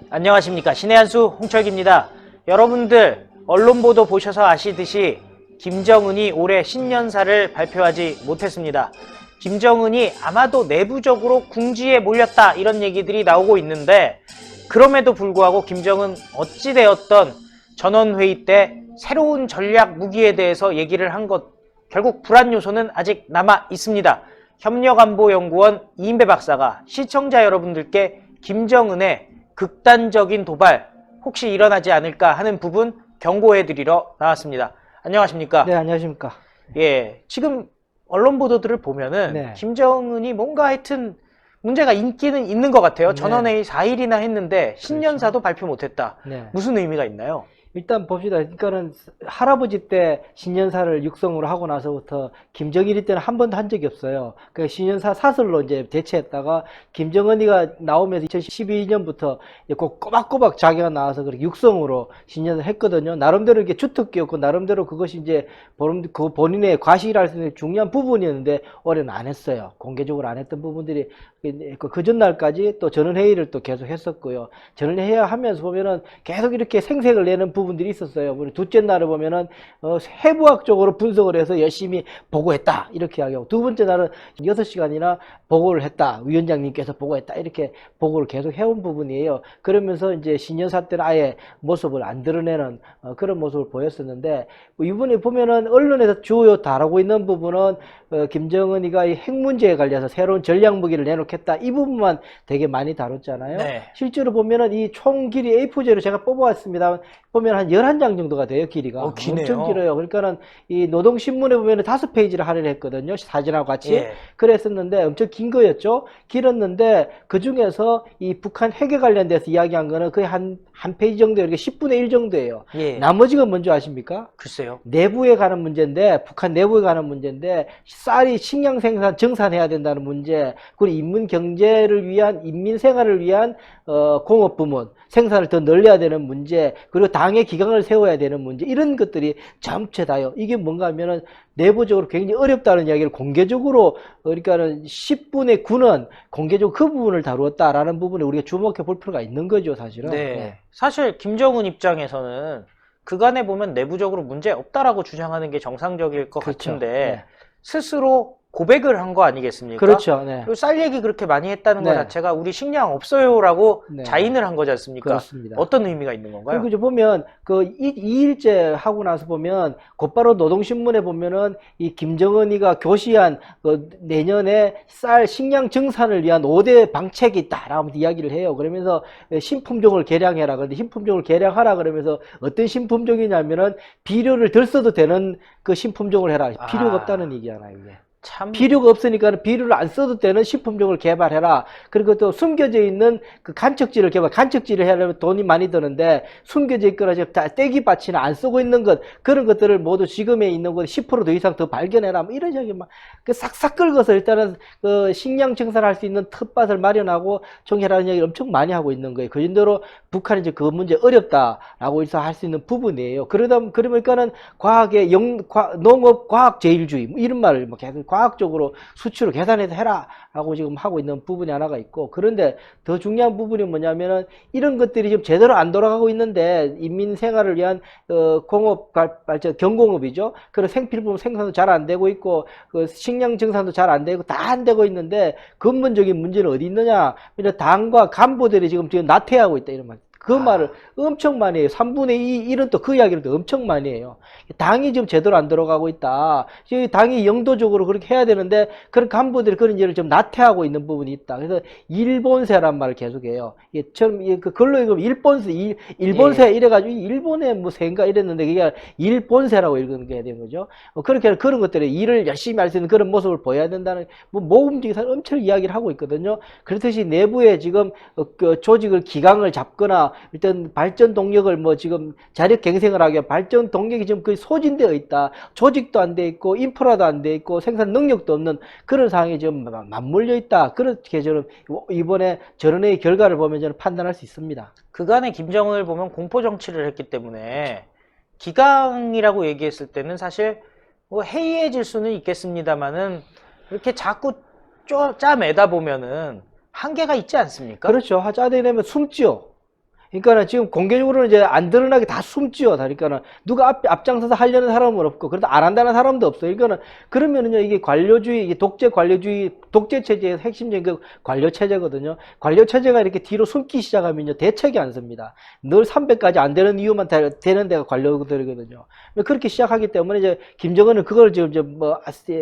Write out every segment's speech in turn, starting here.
안녕하십니까, 신의 한수 홍철기입니다. 여러분들 언론 보도 보셔서 아시듯이 김정은이 올해 신년사를 발표하지 못했습니다. 김정은이 아마도 내부적으로 궁지에 몰렸다, 이런 얘기들이 나오고 있는데, 그럼에도 불구하고 김정은 어찌되었던 전원회의 때 새로운 전략 무기에 대해서 얘기를 한 것, 결국 불안 요소는 아직 남아 있습니다. 협력안보연구원 이인배 박사가 시청자 여러분들께 김정은의 극단적인 도발 혹시 일어나지 않을까 하는 부분 경고해드리러 나왔습니다. 안녕하십니까? 네, 안녕하십니까? 예, 지금 언론 보도들을 보면은 네. 김정은이 뭔가 하여튼 문제가 있기는 있는 것 같아요. 네. 전원회의 4일이나 했는데 신년사도 발표 못했다. 네. 무슨 의미가 있나요? 일단 봅시다. 그러니까는 할아버지 때 신년사를 육성으로 하고 나서부터 김정일이 때는 한 번도 한 적이 없어요. 그 신년사 사설로 이제 대체했다가 김정은이가 나오면서 2012년부터 꼬박꼬박 자기가 나와서 그렇게 육성으로 신년사 했거든요. 나름대로 이게 주특기였고 나름대로 그것이 이제 그 본인의 과실할 수 있는 중요한 부분이었는데 올해는 안 했어요. 공개적으로 안 했던 부분들이 그 전날까지 또 전원회의를 또 계속 했었고요. 전원회의 하면서 보면은 계속 이렇게 생색을 내는 부분들이 있었어요. 우리 둘째 날을 보면은 해부학적으로 분석을 해서 열심히 보고했다, 이렇게 이야기하고, 두 번째 날은 6시간이나 보고를 했다, 위원장님께서 보고했다, 이렇게 보고를 계속 해온 부분이에요. 그러면서 이제 신년사 때는 아예 모습을 안 드러내는 그런 모습을 보였었는데, 이번에 보면은 언론에서 주요 다루고 있는 부분은 김정은이가 이 핵 문제에 관련해서 새로운 전략 무기를 내놓겠다, 이 부분만 되게 많이 다뤘잖아요. 네. 실제로 실제로 보면은 이 총 길이 A4제로 제가 뽑아왔습니다. 보면 한 11장 정도가 돼요, 길이가. 기네요. 엄청 길어요. 그러니까는 이 노동신문에 보면은 5페이지를 할애를 했거든요, 사진하고 같이. 예. 그랬었는데 엄청 긴 거였죠. 길었는데 그 중에서 이 북한 핵에 관련돼서 이야기한 거는 거의 한 페이지 정도, 이렇게 10분의 1 정도예요. 예. 나머지가 뭔지 아십니까? 글쎄요. 내부에 가는 문제인데, 북한 내부에 가는 문제인데, 쌀이 식량 생산 정산해야 된다는 문제, 그리고 인민 경제를 위한, 인민 생활을 위한 공업 부문 생산을 더 늘려야 되는 문제, 그리고 당의 기강을 세워야 되는 문제, 이런 것들이 전체 다요. 이게 뭔가 하면은 내부적으로 굉장히 어렵다는 이야기를 공개적으로, 그러니까는 10분의 9는 공개적으로 그 부분을 다루었다라는 부분에 우리가 주목해 볼 필요가 있는 거죠, 사실은. 네. 사실 김정은 입장에서는 그간에 보면 내부적으로 문제 없다라고 주장하는 게 정상적일 것 그렇죠. 같은데, 네. 스스로 고백을 한 거 아니겠습니까? 그렇죠. 네. 그리고 쌀 얘기 그렇게 많이 했다는 것 네. 자체가 우리 식량 없어요라고 네. 자인을 한 거지 않습니까? 그렇습니다. 어떤 의미가 있는 건가요? 그리고 이제 보면 그 2일째 하고 나서 보면 곧바로 노동신문에 보면은 이 김정은이가 교시한 그 내년에 쌀 식량 정산을 위한 5대 방책이 있다라고 이야기를 해요. 그러면서 신품종을 개량해라. 그런데 신품종을 개량하라 그러면서 어떤 신품종이냐면은 비료를 덜 써도 되는 그 신품종을 해라. 필요가 없다는 얘기잖아요, 이게. 참 비료가 없으니까 비료를 안 써도 되는 식품종을 개발해라. 그리고 또 숨겨져 있는 그 간척지를 간척지를 하려면 돈이 많이 드는데, 숨겨져 있거나 지금 떼기밭이나 안 쓰고 있는 것, 그런 것들을 모두 지금에 있는 것 10%더 이상 더 발견해라. 뭐 이런 식의 막 그 싹싹 긁어서 일단은 그 식량 정산할 수 있는 텃밭을 마련하고 정해라는 이야기를 엄청 많이 하고 있는 거예요. 그 정도로 북한이 이제 그 문제 어렵다라고 해서 할 수 있는 부분이에요. 그러니까는 과학의 농업 과학 제일주의, 뭐 이런 말을 뭐 계속 과학적으로 수치로 계산해서 해라 라고 지금 하고 있는 부분이 하나가 있고, 그런데 더 중요한 부분이 뭐냐면은 이런 것들이 지금 제대로 안 돌아가고 있는데, 인민 생활을 위한 공업 발전, 경공업이죠. 그런 생필품 생산도 잘 안 되고 있고, 그 식량 정산도 잘 안 되고 다 안 되고 있는데, 근본적인 문제는 어디 있느냐? 당과 간부들이 지금 나태하고 있다, 이런 말. 그 말을 엄청 많이 해요. 3분의 2, 이런 또 그 이야기를 또 엄청 많이 해요. 당이 지금 제대로 안 들어가고 있다. 당이 영도적으로 그렇게 해야 되는데, 그런 간부들이 그런 일을 좀 나태하고 있는 부분이 있다. 그래서 일본세란 말을 계속해요. 그 글로 읽으면 일본세 이래가지고 일본의 뭐 세인가 이랬는데, 그게 일본세라고 읽는 게 되는 거죠. 그렇게 그런 것들이 일을 열심히 할 수 있는 그런 모습을 보여야 된다는 모범적인 엄청 이야기를 하고 있거든요. 그렇듯이 내부에 지금 그 조직을 기강을 잡거나, 일단 발전 동력을 뭐 지금 자력 갱생을 하기 위해 발전 동력이 지금 거의 소진되어 있다. 조직도 안 돼 있고 인프라도 안 돼 있고 생산 능력도 없는 그런 상황이 지금 맞물려 있다. 그렇게 저는 이번에 전원회의 결과를 보면 저는 판단할 수 있습니다. 그간에 김정은을 보면 공포 정치를 했기 때문에 기강이라고 얘기했을 때는 사실 뭐 해이해질 수는 있겠습니다만은 이렇게 자꾸 짜매다 보면은 한계가 있지 않습니까? 그렇죠. 짜게 되면 숨지요. 그러니까는 지금 공개적으로는 이제 안 드러나게 다 숨지요. 그러니까는 누가 앞장서서 하려는 사람은 없고, 그래도 안 한다는 사람도 없어요. 그러니까는 그러면은요, 이게 관료주의, 이게 독재 관료주의, 독재 체제의 핵심적인 그 관료 체제거든요. 관료 체제가 이렇게 뒤로 숨기 시작하면요, 대책이 안 섭니다. 늘 300까지 안 되는 이유만 되는 데가 관료들이거든요. 그렇게 시작하기 때문에 이제 김정은은 그걸 지금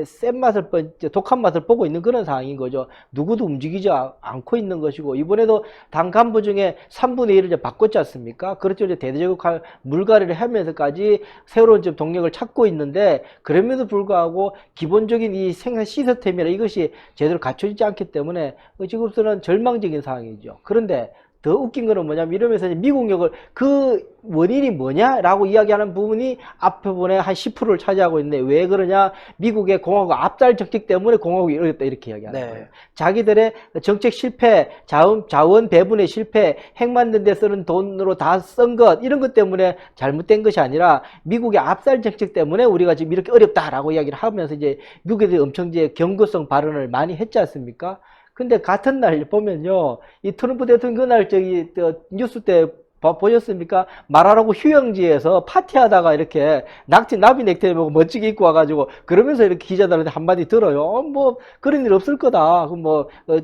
센 맛을, 독한 맛을 보고 있는 그런 상황인 거죠. 누구도 움직이지 않고 있는 것이고, 이번에도 당 간부 중에 3분의 1을 바꿨지 않습니까? 그렇죠. 이제 대대적으로 물갈이를 하면서까지 새로운 좀 동력을 찾고 있는데, 그럼에도 불구하고 기본적인 이 생산 시스템이나 이것이 제대로 갖춰지지 않기 때문에 지금부터는 절망적인 상황이죠. 그런데 더 웃긴 거는 뭐냐면, 이러면서 미국력을, 그 원인이 뭐냐라고 이야기하는 부분이 앞부분에 한 10%를 차지하고 있는데, 왜 그러냐? 미국의 공화국 압살 정책 때문에 공화국이 어렵다, 이렇게 이야기하는 거예요. 자기들의 정책 실패, 자원 배분의 실패, 핵 만든 데 쓰는 돈으로 다 쓴 것, 이런 것 때문에 잘못된 것이 아니라 미국의 압살 정책 때문에 우리가 지금 이렇게 어렵다라고 이야기를 하면서 이제 미국에 엄청 이제 경고성 발언을 많이 했지 않습니까? 근데 같은 날 보면요, 이 트럼프 대통령 그날 뉴스 때 보셨습니까? 말하라고 휴양지에서 파티하다가 이렇게 나비 넥타이 보고 멋지게 입고 와가지고 그러면서 이렇게 기자들한테 한마디 들어요. 뭐 그런 일 없을 거다.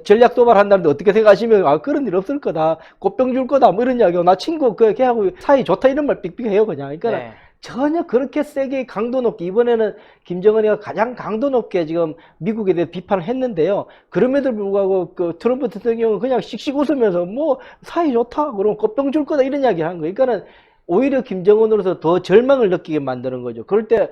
전략 도발한다는데 어떻게 생각하시면 그런 일 없을 거다. 꽃병 줄 거다. 뭐 이런 이야기하고, 나 친구 걔하고 사이 좋다 이런 말 삑삑해요 그냥. 그러니까 전혀 그렇게 세게 강도 높게, 이번에는 김정은이가 가장 강도 높게 지금 미국에 대해 비판을 했는데요. 그럼에도 불구하고 그 트럼프 대통령은 그냥 씩씩 웃으면서 뭐 사이 좋다, 그럼 꽃병 줄 거다 이런 이야기를 한 거예요. 그러니까는 오히려 김정은으로서 더 절망을 느끼게 만드는 거죠. 그럴 때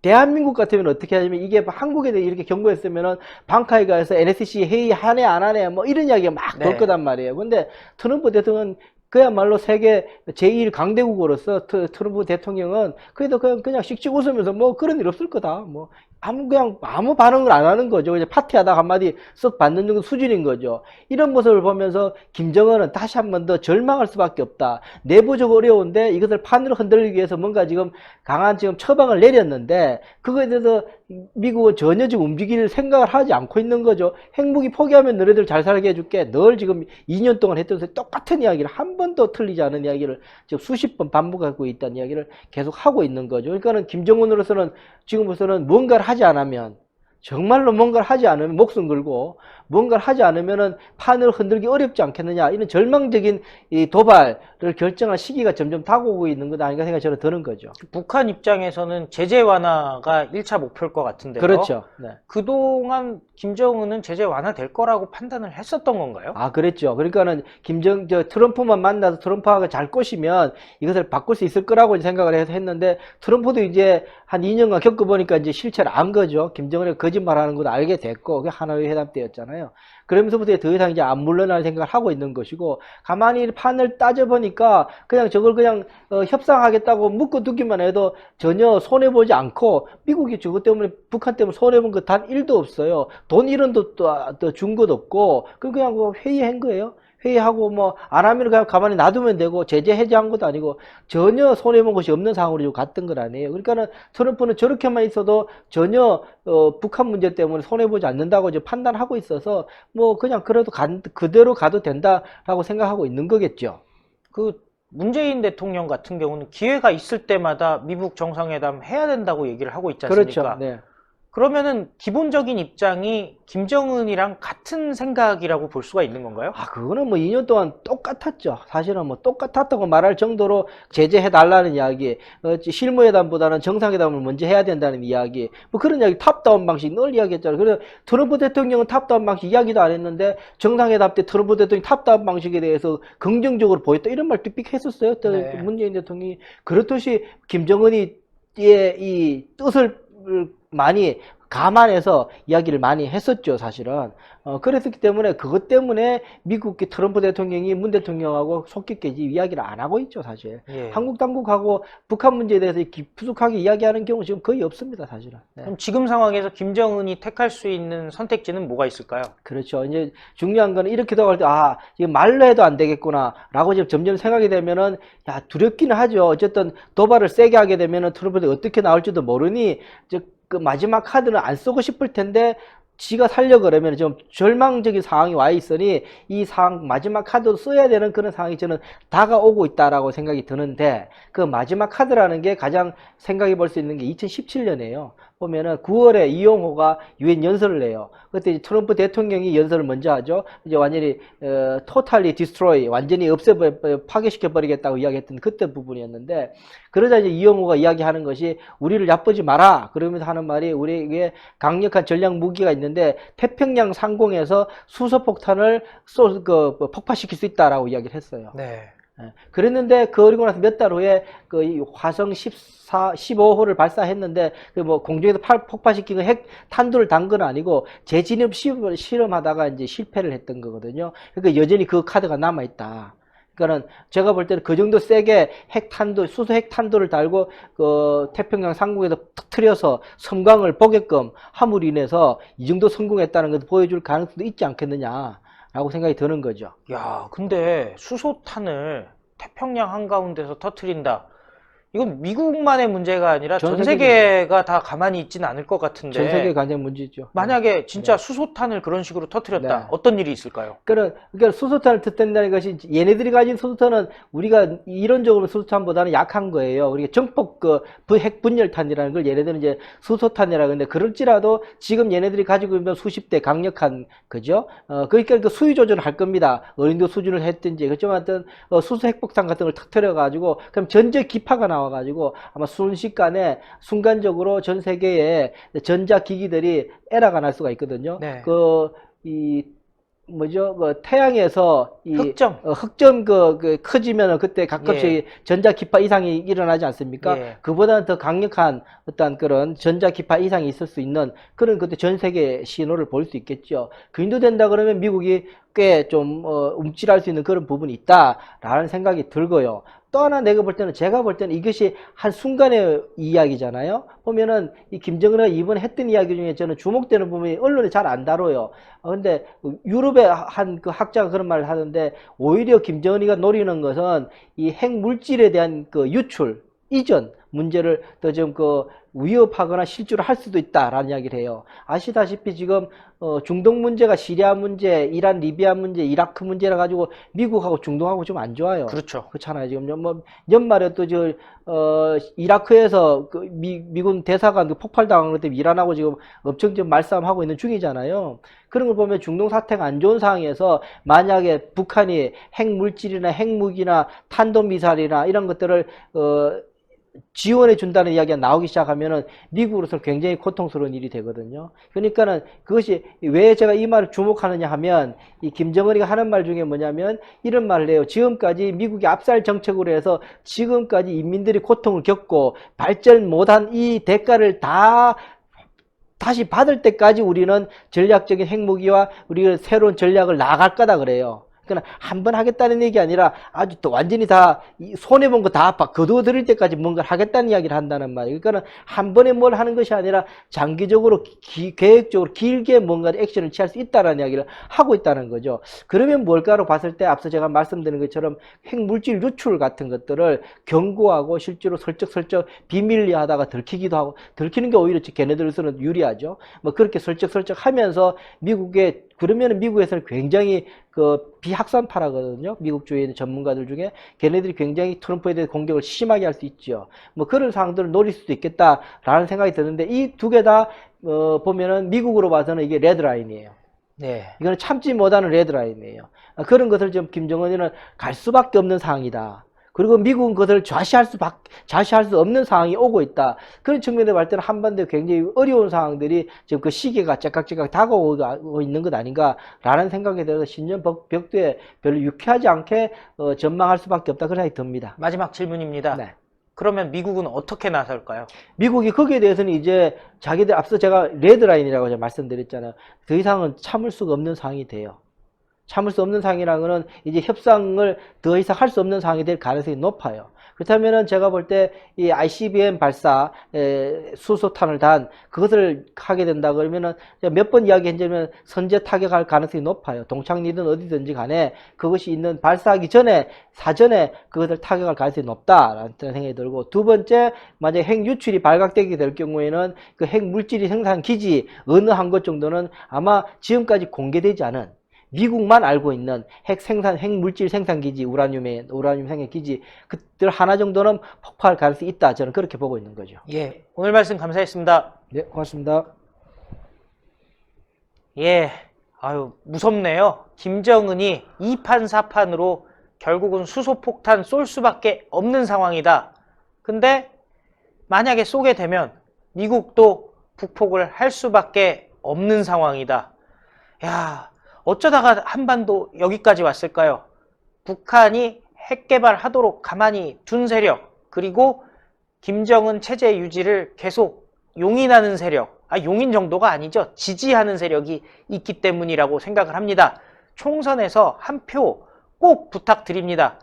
대한민국 같으면 어떻게 하냐면, 이게 한국에 대해 이렇게 경고했으면은 방카에 가서 NSC 회의 하네 안 하네 뭐 이런 이야기가 막 돌 거단 말이에요. 근데 트럼프 대통령은 그야말로 세계 제1 강대국으로서 트럼프 대통령은 그래도 그냥 씩씩 웃으면서 뭐 그런 일 없을 거다. 뭐 아무 반응을 안 하는 거죠. 그냥 파티하다가 한마디 쓱 받는 정도 수준인 거죠. 이런 모습을 보면서 김정은은 다시 한 번 더 절망할 수밖에 없다. 내부적으로 어려운데 이것을 판으로 흔들기 위해서 뭔가 지금 강한 지금 처방을 내렸는데, 그거에 대해서 미국은 전혀 지금 움직일 생각을 하지 않고 있는 거죠. 핵무기 포기하면 너네들 잘 살게 해줄게. 늘 지금 2년 동안 했던 똑같은 이야기를, 한 번도 틀리지 않은 이야기를 지금 수십 번 반복하고 있다는 이야기를 계속 하고 있는 거죠. 그러니까는 김정은으로서는 지금부터는 뭔가를 하지 않으면, 정말로 뭔가를 하지 않으면 목숨 걸고 뭔가를 하지 않으면은 판을 흔들기 어렵지 않겠느냐, 이런 절망적인 이 도발을 결정할 시기가 점점 다가오고 있는 것 아닌가 생각이 저는 드는 거죠. 북한 입장에서는 제재 완화가 1차 목표일 것 같은데요. 그렇죠. 네. 그동안 김정은은 제재 완화될 거라고 판단을 했었던 건가요? 그랬죠. 그러니까는 트럼프만 만나서 트럼프하고 잘 꼬시면 이것을 바꿀 수 있을 거라고 생각을 해서 했는데, 트럼프도 이제 한 2년간 겪어보니까 이제 실체를 안 거죠. 김정은이 거짓말하는 것도 알게 됐고, 그게 하노이 회담 때였잖아요. 그러면서부터 더 이상 이제 안 물러날 생각을 하고 있는 것이고, 가만히 판을 따져보니까 그냥 저걸 그냥 협상하겠다고 묶어두기만 해도 전혀 손해보지 않고, 미국이 저것 때문에, 북한 때문에 손해본 것 단 1도 없어요. 돈 1원도 또 준 것 없고, 그냥 회의한 거예요. 회의하고 뭐 안 하면 그냥 가만히 놔두면 되고, 제재 해제한 것도 아니고 전혀 손해본 것이 없는 상황으로 갔던 건 아니에요. 그러니까는 트럼프는 저렇게만 있어도 전혀 북한 문제 때문에 손해보지 않는다고 이제 판단하고 있어서, 뭐 그냥 그래도 그대로 가도 된다라고 생각하고 있는 거겠죠. 그 문재인 대통령 같은 경우는 기회가 있을 때마다 미국 정상회담 해야 된다고 얘기를 하고 있지 않습니까? 그렇죠. 네. 그러면은 기본적인 입장이 김정은이랑 같은 생각이라고 볼 수가 있는 건가요? 그거는 뭐 2년 동안 똑같았죠. 사실은 뭐 똑같았다고 말할 정도로 제재해달라는 이야기, 실무회담보다는 정상회담을 먼저 해야 된다는 이야기, 뭐 그런 이야기, 탑다운 방식 늘 이야기했잖아요. 그래서 트럼프 대통령은 탑다운 방식 이야기도 안 했는데, 정상회담 때 트럼프 대통령이 탑다운 방식에 대해서 긍정적으로 보였다, 이런 말 삑삑 했었어요. 문재인 대통령이. 그렇듯이 김정은이 이 뜻을 많이 감안해서 이야기를 많이 했었죠, 사실은. 그랬기 때문에 그것 때문에 미국 트럼프 대통령이 문 대통령하고 속 깊게 이야기를 안 하고 있죠, 사실. 예. 한국 당국하고 북한 문제에 대해서 깊숙하게 이야기하는 경우 지금 거의 없습니다, 사실은. 네. 그럼 지금 상황에서 김정은이 택할 수 있는 선택지는 뭐가 있을까요? 그렇죠. 이제 중요한 거는 이렇게 돼갈 때, 지금 말로 해도 안 되겠구나, 라고 지금 점점 생각이 되면은, 야, 두렵기는 하죠. 어쨌든 도발을 세게 하게 되면은 트럼프가 어떻게 나올지도 모르니, 그 마지막 카드는 안 쓰고 싶을 텐데, 지가 살려고 그러면 좀 절망적인 상황이 와 있으니 이 상황 마지막 카드 써야 되는 그런 상황이 저는 다가오고 있다라고 생각이 드는데, 그 마지막 카드라는 게 가장 생각해 볼 수 있는 게 2017년이에요. 보면은 9월에 이용호가 유엔 연설을 해요. 그때 트럼프 대통령이 연설을 먼저 하죠. 이제 완전히 totally destroy, 완전히 파괴시켜 버리겠다고 이야기했던 그때 부분이었는데, 그러자 이제 이용호가 이야기하는 것이 우리를 얕보지 마라, 그러면서 하는 말이 우리에게 강력한 전략 무기가 있는데 태평양 상공에서 수소폭탄을 폭파시킬 수 있다라고 이야기를 했어요. 네. 그랬는데 그리고 나서 몇 달 후에 그 화성 14, 15호를 발사했는데 그 공중에서 폭파시킨 핵 탄두를 단 건 아니고 재진입 실험하다가 이제 실패를 했던 거거든요. 그러니까 여전히 그 카드가 남아 있다. 그러니까는 제가 볼 때는 그 정도 세게 수소 핵탄두를 달고 그 태평양 상공에서 터뜨려서 섬광을 보게끔 함으로 인해서 이 정도 성공했다는 것을 보여줄 가능성도 있지 않겠느냐라고 생각이 드는 거죠. 야, 근데 수소탄을 태평양 한가운데서 터트린다. 이건 미국만의 문제가 아니라 전 세계가 다 가만히 있지는 않을 것 같은데. 전 세계 가장 문제죠. 만약에 진짜 수소탄을 그런 식으로 터트렸다. 네. 어떤 일이 있을까요? 그러니까 수소탄을 터뜨린다는 것이 얘네들이 가진 수소탄은 우리가 이론적으로 수소탄보다는 약한 거예요. 우리가 정폭 핵 분열탄이라는 걸 얘네들은 이제 수소탄이라고 하는데, 그럴지라도 지금 얘네들이 가지고 있는 수십 대 강력한, 그죠? 그러니까 그 수위 조절을 할 겁니다. 어린도 수준을 했든지. 그렇지만 하여튼 수소 핵폭탄 같은 걸 터뜨려 가지고 그럼 전제 기파가 나와가지고 아마 순식간에 순간적으로 전 세계에 전자기기들이 에러가 날 수가 있거든요. 네. 태양에서 흑점 커지면 그때 가끔씩 전자기파 이상이 일어나지 않습니까? 그보다는 더 강력한 어떤 그런 전자기파 이상이 있을 수 있는 그런 그때 전 세계 신호를 볼 수 있겠죠. 그 정도 된다 그러면 미국이 꽤 좀 움찔할 수 있는 그런 부분이 있다라는 생각이 들고요. 또 하나 제가 볼 때는 이것이 한순간의 이야기잖아요. 보면은 이 김정은이 이번에 했던 이야기 중에 저는 주목되는 부분이 언론에 잘 안 다뤄요. 근데 유럽의 한 그 학자가 그런 말을 하는데, 오히려 김정은이가 노리는 것은 이 핵물질에 대한 그 유출, 이전 문제를 더 좀 위협하거나 실주를 할 수도 있다라는 이야기를 해요. 아시다시피 지금 중동 문제가 시리아 문제, 이란, 리비아 문제, 이라크 문제라 가지고 미국하고 중동하고 좀 안 좋아요. 그렇죠. 그렇잖아요. 지금 연말에 또 이라크에서 미군 대사관 폭발당한 것 때문에 이란하고 지금 엄청 좀 말싸움하고 있는 중이잖아요. 그런 걸 보면 중동 사태가 안 좋은 상황에서 만약에 북한이 핵물질이나 핵무기나 탄도미사일이나 이런 것들을 지원해 준다는 이야기가 나오기 시작하면은 미국으로서 굉장히 고통스러운 일이 되거든요. 그러니까는 그것이 왜 제가 이 말을 주목하느냐 하면, 이 김정은이가 하는 말 중에 뭐냐면 이런 말을 해요. 지금까지 미국이 압살 정책으로 해서 지금까지 인민들이 고통을 겪고 발전 못한 이 대가를 다시 받을 때까지 우리는 전략적인 핵무기와 우리가 새로운 전략을 나아갈 거다 그래요. 그러니까 한 번 하겠다는 얘기 아니라 아주 또 완전히 다 손해본 거 다 거두어들일 때까지 뭔가를 하겠다는 이야기를 한다는 말이에요. 그러니까 한 번에 뭘 하는 것이 아니라 장기적으로 계획적으로 길게 뭔가 액션을 취할 수 있다는 이야기를 하고 있다는 거죠. 그러면 뭘까로 봤을 때 앞서 제가 말씀드린 것처럼 핵물질 유출 같은 것들을 경고하고 실제로 슬쩍슬쩍 비밀리 하다가 들키기도 하고, 들키는 게 오히려 걔네들로서는 유리하죠. 그렇게 슬쩍슬쩍 하면서 그러면은 미국에서는 굉장히 비확산파라거든요. 미국 주위에 있는 전문가들 중에 걔네들이 굉장히 트럼프에 대해 공격을 심하게 할 수 있죠. 그런 상황들을 노릴 수도 있겠다라는 생각이 드는데, 이 두 개 다 보면은 미국으로 봐서는 이게 레드라인이에요. 네. 이거는 참지 못하는 레드라인이에요. 그런 것을 좀 김정은이는 갈 수밖에 없는 상황이다. 그리고 미국은 그것을 좌시할 수 없는 상황이 오고 있다. 그런 측면에서 볼 때는 한반도에 굉장히 어려운 상황들이 지금 그 시기가 째깍째깍 다가오고 있는 것 아닌가라는 생각에 대해서 신년 벽두에 별로 유쾌하지 않게 전망할 수밖에 없다, 그런 생각이 듭니다. 마지막 질문입니다. 네. 그러면 미국은 어떻게 나설까요? 미국이 거기에 대해서는 이제 자기들 앞서 제가 레드라인이라고 제가 말씀드렸잖아요. 더 이상은 참을 수가 없는 상황이 돼요. 참을 수 없는 상황이라는 거는 이제 협상을 더 이상 할 수 없는 상황이 될 가능성이 높아요. 그렇다면은 제가 볼 때 이 ICBM 발사 수소탄을 단 그것을 하게 된다 그러면은 몇 번 이야기했지만 선제 타격할 가능성이 높아요. 동창리든 어디든지 간에 그것이 있는 발사하기 전에 사전에 그것을 타격할 가능성이 높다라는 생각이 들고, 두 번째, 만약에 핵 유출이 발각되게 될 경우에는 그 핵 물질이 생산 기지 어느 한 곳 정도는 아마 지금까지 공개되지 않은, 미국만 알고 있는 핵 물질 생산 기지, 우라늄 생산 기지, 그들 하나 정도는 폭파할 가능성이 있다. 저는 그렇게 보고 있는 거죠. 예, 오늘 말씀 감사했습니다. 네, 고맙습니다. 예, 아유, 무섭네요. 김정은이 2판 4판으로 결국은 수소폭탄 쏠 수밖에 없는 상황이다. 근데 만약에 쏘게 되면 미국도 북폭을 할 수밖에 없는 상황이다. 야, 어쩌다가 한반도 여기까지 왔을까요? 북한이 핵 개발하도록 가만히 둔 세력, 그리고 김정은 체제 유지를 계속 용인하는 세력, 용인 정도가 아니죠. 지지하는 세력이 있기 때문이라고 생각을 합니다. 총선에서 한 표 꼭 부탁드립니다.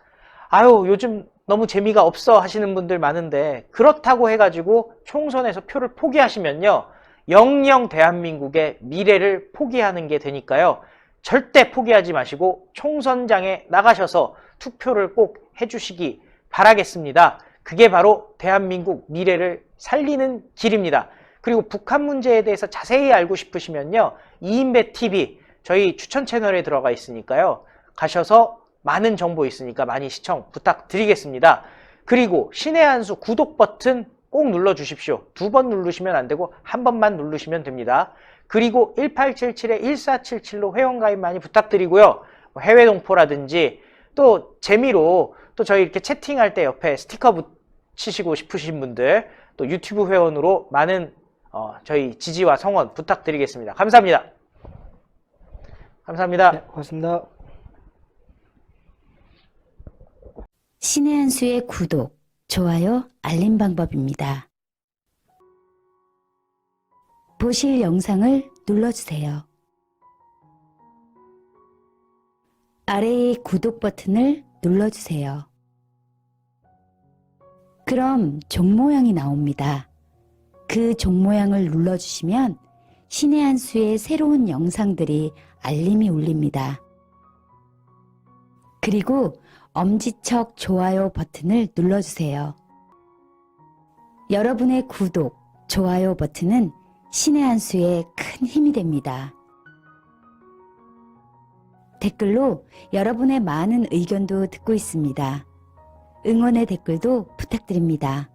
아유, 요즘 너무 재미가 없어 하시는 분들 많은데, 그렇다고 해가지고 총선에서 표를 포기하시면요, 영영 대한민국의 미래를 포기하는 게 되니까요. 절대 포기하지 마시고 총선장에 나가셔서 투표를 꼭 해주시기 바라겠습니다. 그게 바로 대한민국 미래를 살리는 길입니다. 그리고 북한 문제에 대해서 자세히 알고 싶으시면요, 이인배 TV 저희 추천 채널에 들어가 있으니까요, 가셔서 많은 정보 있으니까 많이 시청 부탁드리겠습니다. 그리고 신의 한 수 구독 버튼 꼭 눌러주십시오. 2번 누르시면 안 되고 한 번만 누르시면 됩니다. 그리고 1877-1477로 회원가입 많이 부탁드리고요. 해외 동포라든지 또 재미로 또 저희 이렇게 채팅할 때 옆에 스티커 붙이시고 싶으신 분들, 또 유튜브 회원으로 많은 저희 지지와 성원 부탁드리겠습니다. 감사합니다. 감사합니다. 네, 고맙습니다. 신의 한 수의 구독, 좋아요, 알림 방법입니다. 보실 영상을 눌러주세요. 아래의 구독 버튼을 눌러주세요. 그럼 종 모양이 나옵니다. 그 종 모양을 눌러주시면 신의 한 수의 새로운 영상들이 알림이 울립니다. 그리고 엄지척 좋아요 버튼을 눌러주세요. 여러분의 구독, 좋아요 버튼은 신의 한 수에 큰 힘이 됩니다. 댓글로 여러분의 많은 의견도 듣고 있습니다. 응원의 댓글도 부탁드립니다.